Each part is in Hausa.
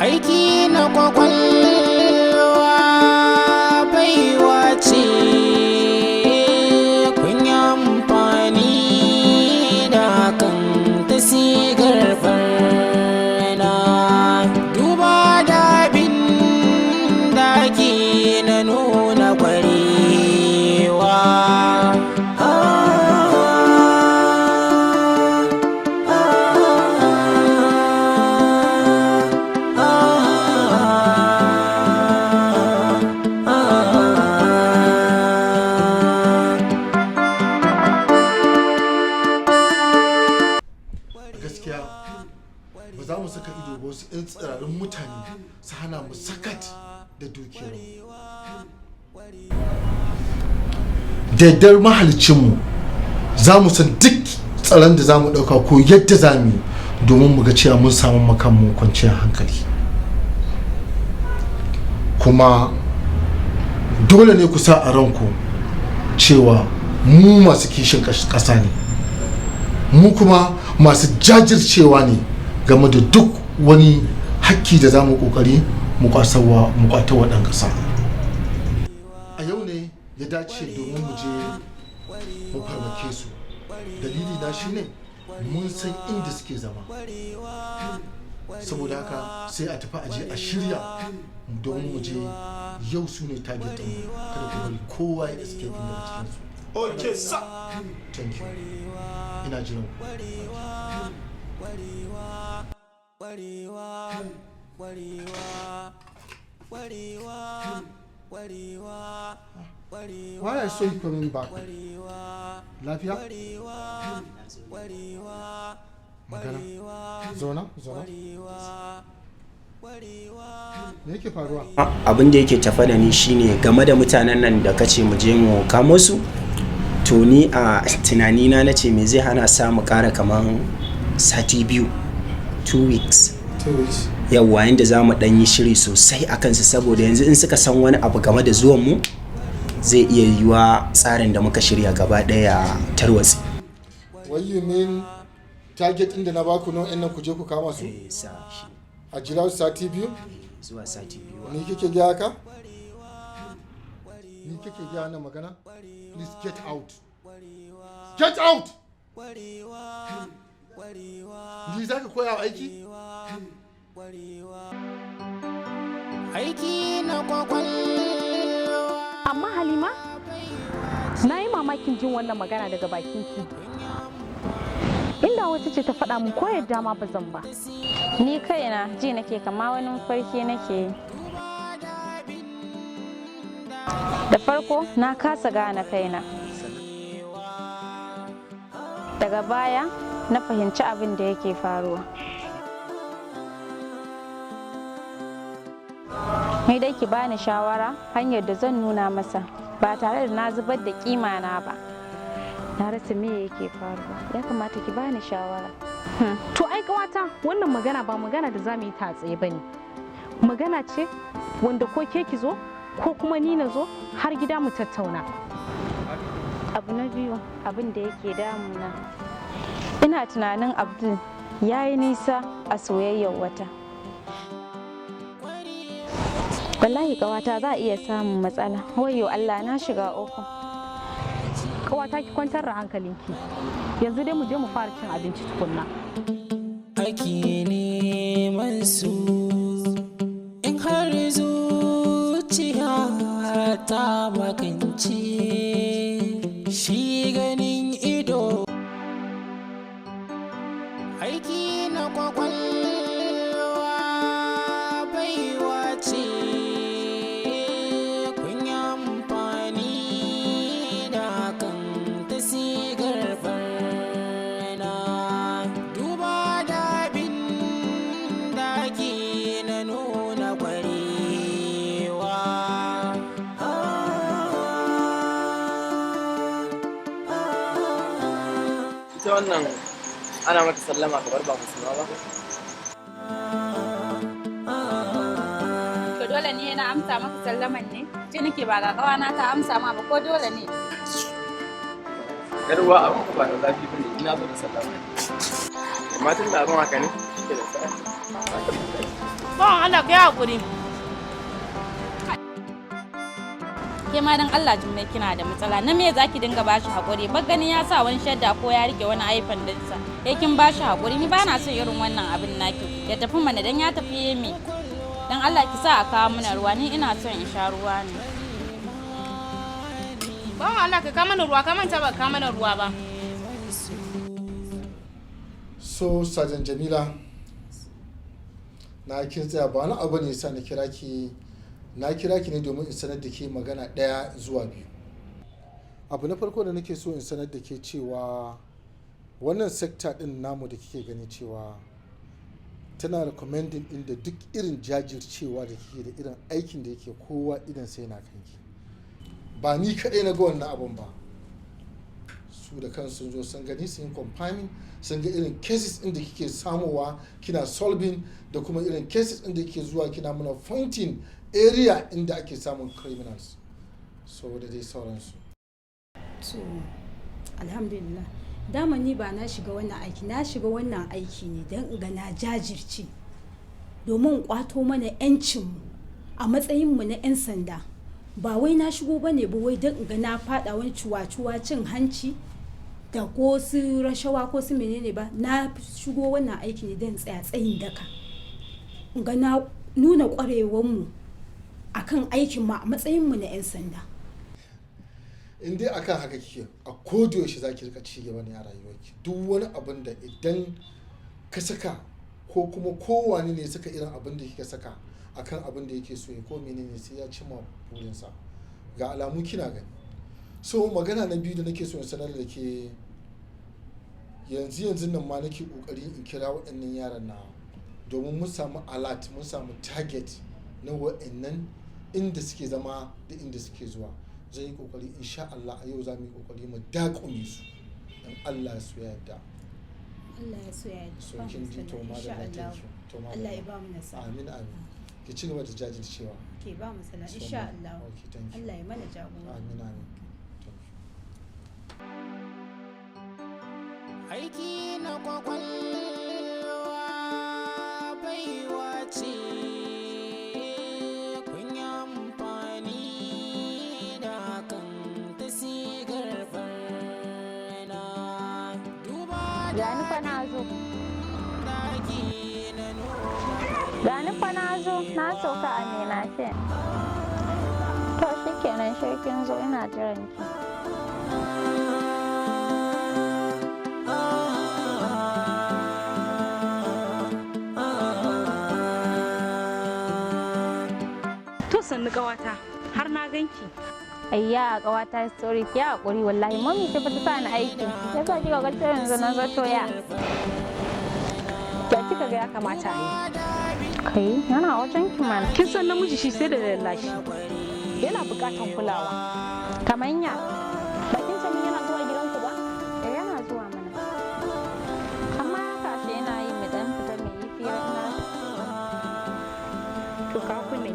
aiki na kwakwalwa baiwa ce kun yi amfani da hakan ta sigar barna duba da abin da ke na nuna kwarewa. Ba za mu saka ido ba wasu 'yan tsirarin mutane su hana mu sakat da dukiyar daidar mahalicinmu za mu san duk tsaron da za mu ɗauka ko yadda za mu yi domin mu ga cewa mun samu makanmu kwanciyar hankali. Kuma dole ne ku sa a ranku cewa mu masu kishin ƙasa ne, mu kuma masu jajircewa ne game da duk wani hakki da za mu kokari mu kwatawa ɗan ƙasa. A yau ne ya dace domin mu je mu farmake su. Dalili na shine mun san inda suke zama, saboda haka sai a tafi aje a shirya domin mu je yau su ne target ɗin, kada ku bari kowa ya escape daga cikin su. Okay, sir. Thank you. Ina jiran Why I saw you coming back? Lafiya? Magana? Zona? Me yake faruwa? Abin da yake tafa da ni shine game da mutanen nan da kace mu je mu kamo su. To ni a tunanina na ce me zai hana samu ƙara kaman sati biyu 2 weeks yawwa yanda za mu ɗan yi shiri sosai a kansu, saboda yanzu in suka san wani abu game da zuwan mu zai iya yiwa tsarin da muka shirya gaba ɗaya tarwatsi. What you mean target ɗin da na baku nan nan ku je ku kama su? A jira sati biyu? Zuwa sati biyu. Ni kike gaya ka? Ni kike gaya na magana? Please get out. Get out! Ni za ka koya aiki? Aiki na kwakwalwa. Amma Halima, na yi mamakin jin wannan magana daga bakinki. Inda wata ce ta faɗa min ko yadda ma ba zan ba. Ni kaina ji nake kama wani farki nake yi. Da farko na kasa gane kaina. Daga baya na fahimci abin da yake faruwa. Ni dai ki bani shawara hanyar da zan nuna masa ba tare da na zubar da kima na ba. Na rasa me yake faruwa. Ya kamata ki bani shawara. To ai kawata wannan magana ba magana da za mu yi ta tsaye bane. Magana ce wanda ko ke ki zo ko kuma ni na zo har gida mu tattauna. Abu na biyu abin da yake damuna. Ina tunanin Abdul ya yi nisa a soyayyar wata. Wallahi kawata za a iya samun matsala. Wayyo Allah na shiga uku. Kawata ki kwantar da hankalinki. Yanzu dai mu je mu fara cin abinci tukunna. Ake neman su in har zuciya ta makance shi ganin ido. Aiki na kwakwalwa baiwa ce kun yi amfani da hakan ta sigar barna duba da abin da ke na nuna kwarewa. Ita wannan ana mata sallama kamar ba musulma ba. To dole ne na amsa maka sallaman ne? Ce nake ba ga kawana ta amsa ma ba ko dole ne? Yarwa abin ba da zafi bane ina zo da sallama. Amma tun da abin haka ne shi ke da sa'a. Bawan Allah ka yi haƙuri. Ke ma dan Allah Jummai kina da matsala. Na me zaki dinga bashi haƙuri? Ba ganin ya sa wani shadda ko ya rike wani iPhone dinsa. Kin bashi haƙuri. Ni ba na son irin wannan abin naki. Ya tafi mana dan ya tafi me. Dan Allah ki sa a kawo mana ruwa. Ni ina son in sha ruwa ne. Bawan Allah ka kawo mana ruwa, ka manta ba ka mana ruwa ba. So Sergeant Jamila, na kin tsaya ba wani abu ne sa na kira ki ne domin in sanar da ke magana 1 zuwa 2. Abu na farko da nake so in sanar da ke cewa wannan sector din namu da kike gani cewa tana recommending din da duk irin jajircewa da kike da irin aikin da yake kowa idan sai na kanki. Ba ni kaɗai na ga wannan abun ba, su da kansu sun zo sun gani, sun yi confirming, sun ga irin cases ɗin da kike samowa kina solving, da kuma irin cases ɗin da kike zuwa kina mana pointing area inda ake samun criminals, so da dai sauransu. So alhamdulillah, dama ni ba na shiga wannan aiki ne don ga na jajirce domin kwato mana 'yancinmu a matsayinmu na 'yan sanda. Ba wai na shigo bane ba wai don ga na fada wani cuwa-cuwa cin hanci da ko su rashawa ko su menene ba. Na shigo wannan aiki ne don tsaya tsayin daka ga na nuna kwarewanmu akan aikin mu a matsayin mu na 'yan sanda. In dai akan haka kike, a kodayaushe za ki rika ci gaba ne a rayuwarki. Duk wani abin da idan ka saka ko kuma kowane ne saka irin abin da kika saka akan abin da yake so ya ko menene sai ya cimma burinsa. Ga alamu kina gani. So magana na biyu da nake so in sanar da ke, yanzu nan ma nake kokari in kira waɗannan yaran na domin mun samu alert, mun samu target na waɗannan inda suke zama da inda suke zuwa. Zan yi kokari insha Allah a yau za mu yi kokari mu dakume su dan Allah ya so ya yarda. Allah ya so ya yarda. So kin ji to madalla, to madalla. Allah ya ba mu nasara. Amin amin. Ki ci gaba da jajircewa. Ke ba mu sala insha Allah. Okay, thank you. Allah ya mana jagora. Amin amin. Aiki na kwakwalwa baiwa ce, kun yi amfani da hakan ta sigar barna. Duba da Gani fa na zo, na sauka a Menafe. To shi kenan shirkin zo ina jiran ki. To sannu ƙawata, har na ganki. Ayya ƙawata story ki haƙuri wallahi mami ce fa ta sa ni aiki. Yasa kika ga ta yanzu na zato ya. Ya kika ga ya kamata a yi. Kai yana wajen ki mana. Kin san namiji shi sai da lallashi. Yana buƙatan kulawa. Kamanya. Bakin sani yana zuwa gidanku ba? Yana zuwa mana. Amma haka shi yana yi mu dan fita mu yi fira ina. To ka kunne.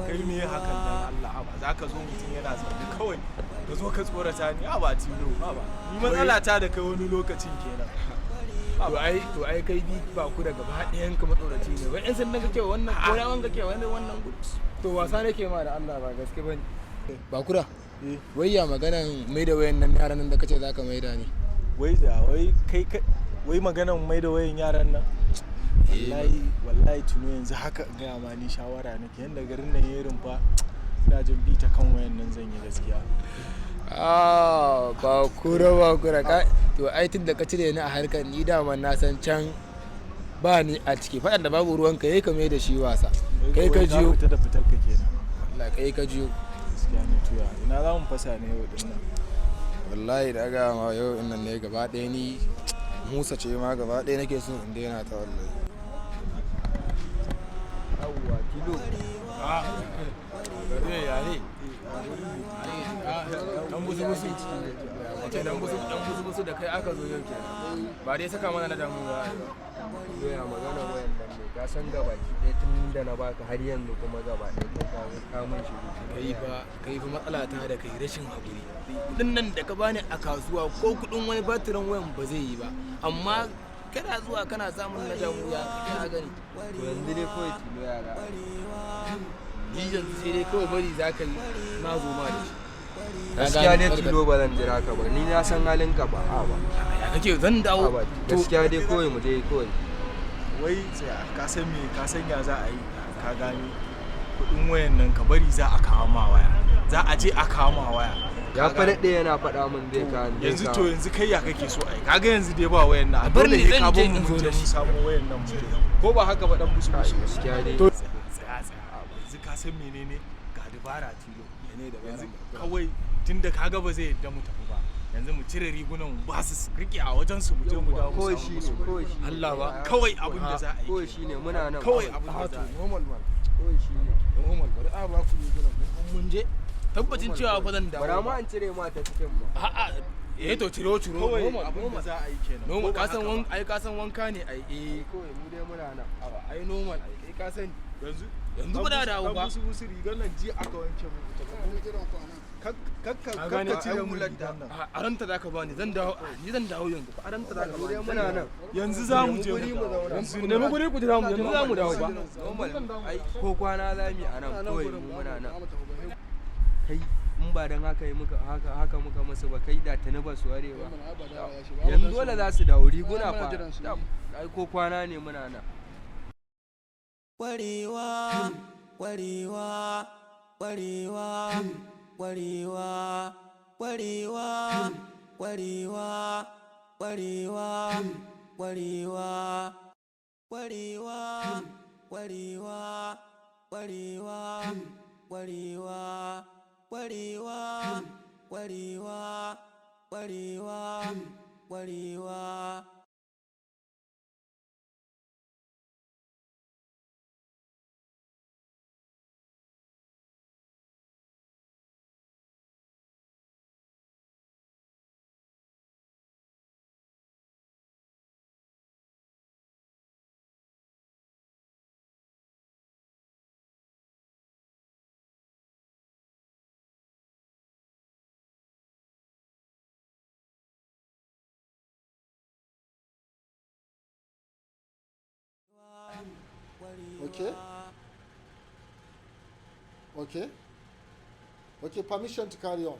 Kai me hakan nan Allah ba za ka zo mutum yana zaune kawai ka zo ka tsorata ni ba tilo ba ni matsala ta da kai wani lokacin kenan to ai kai bi ba ku daga ba ɗayan ka matsoraci ne wai yan sanda kake wannan ko yawan kake wannan to wasa nake ma da Allah ba gaske bane ba kura wai ya maganan mai da wayan nan yaran nan da kace zaka maida ni wai kai wai maganan mai da wayan yaran nan wallahi tuno yanzu haka gaya ma ni shawara nake yanda garin nan yayin rumfa ina jin bita kan wayan nan zan yi gaskiya ba kura to ai tun da ka cire ni a harkar ni dama na san can ba ni a ciki faɗan da babu ruwan ka ka mai da shi wasa kai ka jiyo fita da fitar ka kenan Allah kai ka jiyo gaskiya ne tuya ina za mu fasa ne yau din nan wallahi da ga ma yau in nan ne gaba ɗaya ni Musa ce ma gaba ɗaya nake so in daina ta wallahi yawwa kilo gare ya ne dan busu ce dan busu da kai aka zo yau kenan ba dai saka mana na damu ba doya magana wayan nan ne ka san gaba ki ɗaya tun da na baka har yanzu kuma gaba ɗaya ka mun shi kai fa matsala ta da kai rashin hakuri kudin nan da ka bani a kasuwa ko kudin wani batirin wayan ba zai yi ba amma kana zuwa kana samun na damu ya gani to yanzu dai kawai tilo yara ni yanzu sai dai kawai bari za ka yi na zo ma da shi gaskiya dai tilo ba zan jira ka ba ni na san halin ka ba ya kake zan dawo gaskiya dai kawai mu dai kawai wai tsaya ka san me ka san ya za a yi ka gani kudin wayan nan ka bari za a kawo ma waya za a je a kawo ma waya ya faɗaɗe yana faɗa min zai ka yanzu to yanzu kai ya kake so ai kaga yanzu dai ba wayan nan a bar ne ka bon mu je mu samu wayan nan mu ko ba haka ba dan busu gaskiya dai to tsaya yanzu ka san menene ga dabara tilo ne da yanzu kawai tunda kaga ba zai yadda mu tafi ba yanzu mu cire rigunan mu ba su rike a wajen su mu je mu dawo kawai shi Allah ba kawai abin da za a yi kawai shine muna nan kawai abin da za a yi normal man kawai shine normal bari a ba ku rigunan mun je tabbacin cewa fa zan dawo bara ma an cire ma ta cikin ma a'a to ciro kawai abin da za a yi kenan normal ka san wanka ne ai kawai mu dai muna nan ai normal ai kai ka san yanzu ba da dawo ba busu rigar nan ji aka wanke mu kakka cire mu nan a ranta zaka bani zan dawo yanzu a ranta zaka bani muna nan yanzu za mu je yanzu ne mu guri ku jira mu yanzu za mu dawo ba normal ai ko kwana za mu a nan kawai mu muna nan kai in ba dan haka haka muka musu ba kai da tani ba su ware ba yanzu dole za su dawo riguna fa ai ko kwana ne muna nan Warewa, warewa, warewa, warewa, warewa, warewa, warewa, warewa, warewa, warewa, warewa, warewa, warewa, warewa, warewa, warewa. Okay, permission to carry on.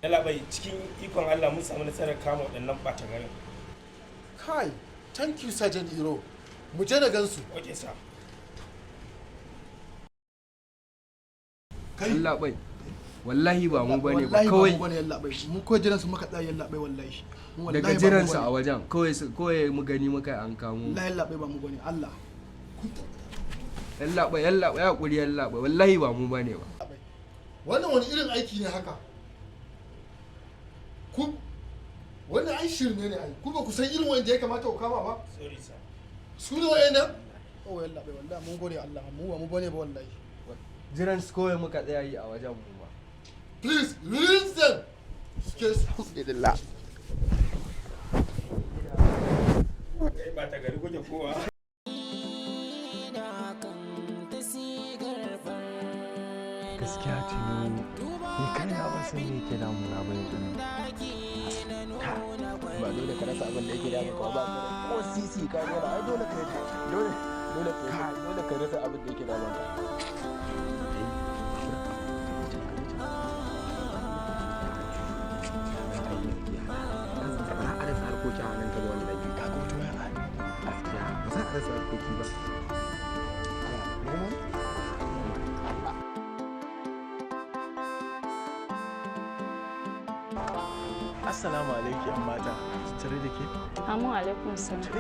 Yalla bai cikin ikon Allah mun samu nasarar kama waɗannan ɓata garin. Kai, thank you Sergeant Iro. Mu je da gansu. Okay sir. Kai Allah bai. Wallahi ba mu bane ba kawai mu ko jiran su muka tsaya yalla bai wallahi. Daga jiran su a wajen kawai mu gani muka an kamo. Wallahi yalla bai ba mu bane Allah. Yalla bai ya kuri yalla bai wallahi ba mu bane ba. Wannan wani irin aiki ne haka? Ku wannan ai shirme ne ai. Ku ba ku san irin wanda ya kamata ku kama ba? Sorry sir. Su ne wayannan? Oh yalla bai wallahi mun gode Allah mu ba mu bane ba wallahi. Jiran su kawai muka tsaya yi a wajen mu ba. Please release them. Excuse Alhamdulillah. Kai ba ta gari kuke kowa. Gaskiya tilo ni kai na ban san me yake damuna ba yanzu ba dole ka rasa abin da yake damu ka ba ko sisi ka ga ai dole ka rasa abin da yake damu ka harkoki a nan gaba wanda ke ka ko ya ba gaskiya ba za a rasa harkoki ba assalamu alaikum yan mata. Tare da ke? Amu alaikum salam.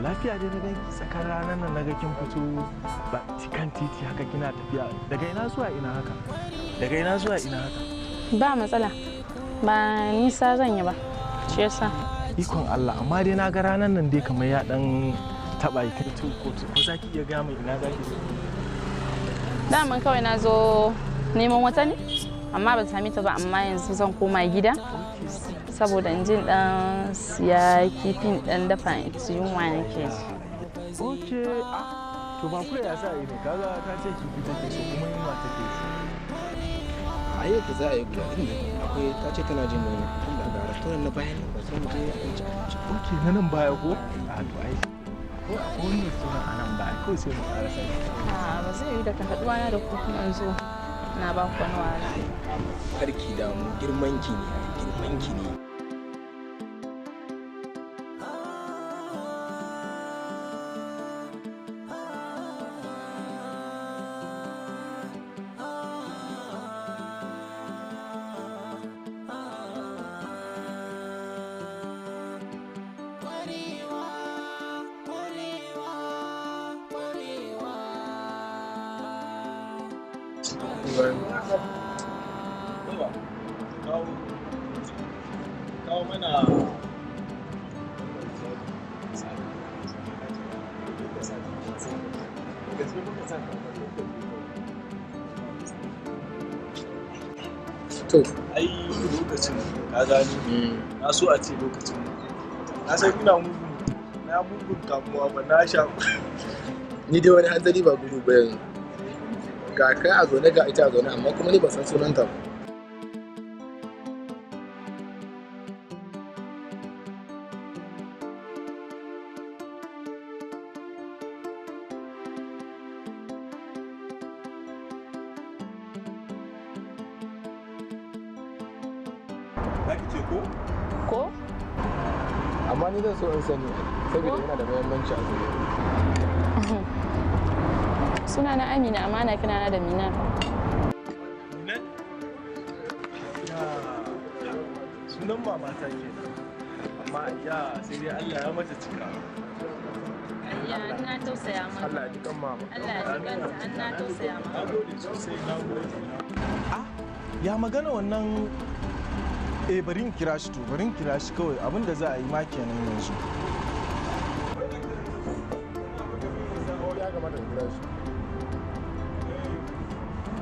Lafiya dai na ganki tsakar ranar nan naga kin fito ba kan titi haka kina tafiya. Daga ina zuwa ina haka? Daga ina zuwa ina haka? Ba matsala. Ba nisa zan yi ba. Shi yasa. Ikon Allah, amma dai na ga ranar nan dai kamar ya dan taba ki ko za ki iya ga mai ina za ki zo? Daman kawai na zo neman wata ne, amma ban sami ta ba, amma yanzu zan koma gida saboda in jin dan siya kifin dan dafa ci yunwa nake ji. Okay, to ba ku ya sa ne kaga ta ce kifi take so kuma yunwa take so. A yau da za a yi guda ɗin akwai ta ce tana jin wani tunda ga restaurant na bayan ba sai mu je abinci. Okay, na nan baya ko? To ai ko akwai wani restaurant a nan baya ko sai mu ƙara sani. Ba zai yi da ka haɗuwa na da ku kuma zo na ba ku wani wahala. Karki da mu girmanki ne. Kawo mana to ai lokacin ka gani na so a ce lokacin na san ina mugun kamuwa ba na sha ni dai wani hanzari ba gudu ba yanzu ga kai a zaune ga ita a zaune amma kuma ni ban san sunanta ba. ce ko? Ko? Amma ni zan so in sani saboda yana da muhimmanci a gare. Suna na Amina amma ana kina na da Mina. Minan? Sunan mamata ke amma ya sai dai Allah ya mata cika. Ya na tausaya maka. Allah ya ji kan mama. Allah ya ji kanta, an na tausaya maka. Na gode sosai, na gode. Ya magana wannan bari in kira shi to, bari in kira shi kawai abinda za a yi ma kenan yanzu.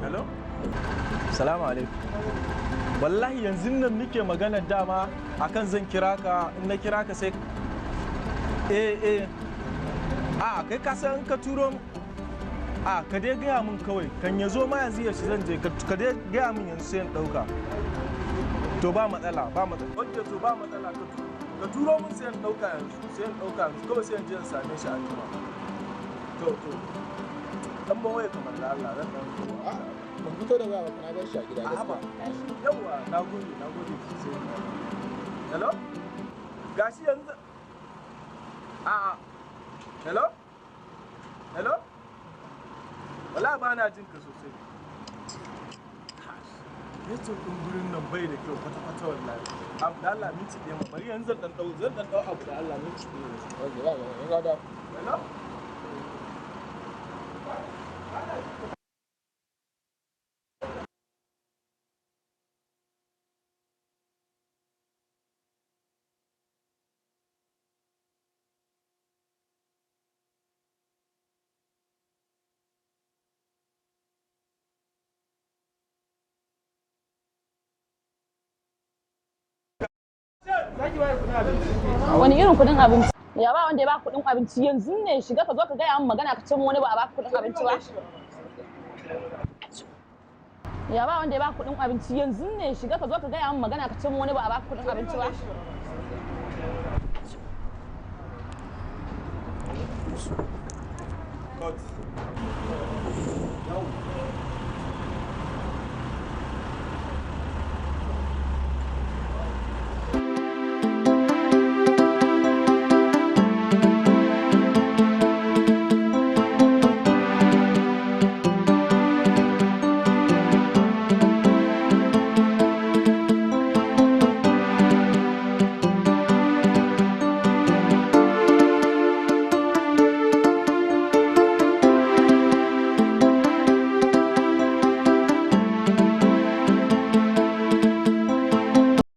Hello? Salamu alaikum. Wallahi yanzu nan nike magana dama akan zan kira ka, in na kira ka sai kai ka san ka turo ka dai gaya min kawai kan ya zo ma yanzu ya shi zan je ka dai gaya min yanzu sai in ɗauka. To ba matsala wadda to ba matsala ka turo min sai in ɗauka yanzu kawai sai in je in same shi a jima. To dan ban waya kamar da Allah zan dan ban fito da waya ba na bar shi a gida gaskiya. Yawa na gode sosai. Hello? Gashi yanzu hello? Wala ba na jin ka sosai. Network ɗin gurin nan bai da kyau kwata-kwata wallahi. Da Allah minti ɗaya ma bari yanzu zan ɗan ɗau abu da Allah minti ɗaya. Hello? Wani irin kudin abinci? Ya ba wanda ya ba kudin abinci yanzu ne shiga ka zo ka gaya min magana ka ce wani ba a ba kudin abinci ba? Ya ba wanda ya ba kudin abinci yanzu ne shiga ka zo ka gaya min magana ka ce wani ba a ba kudin abinci ba? Cut.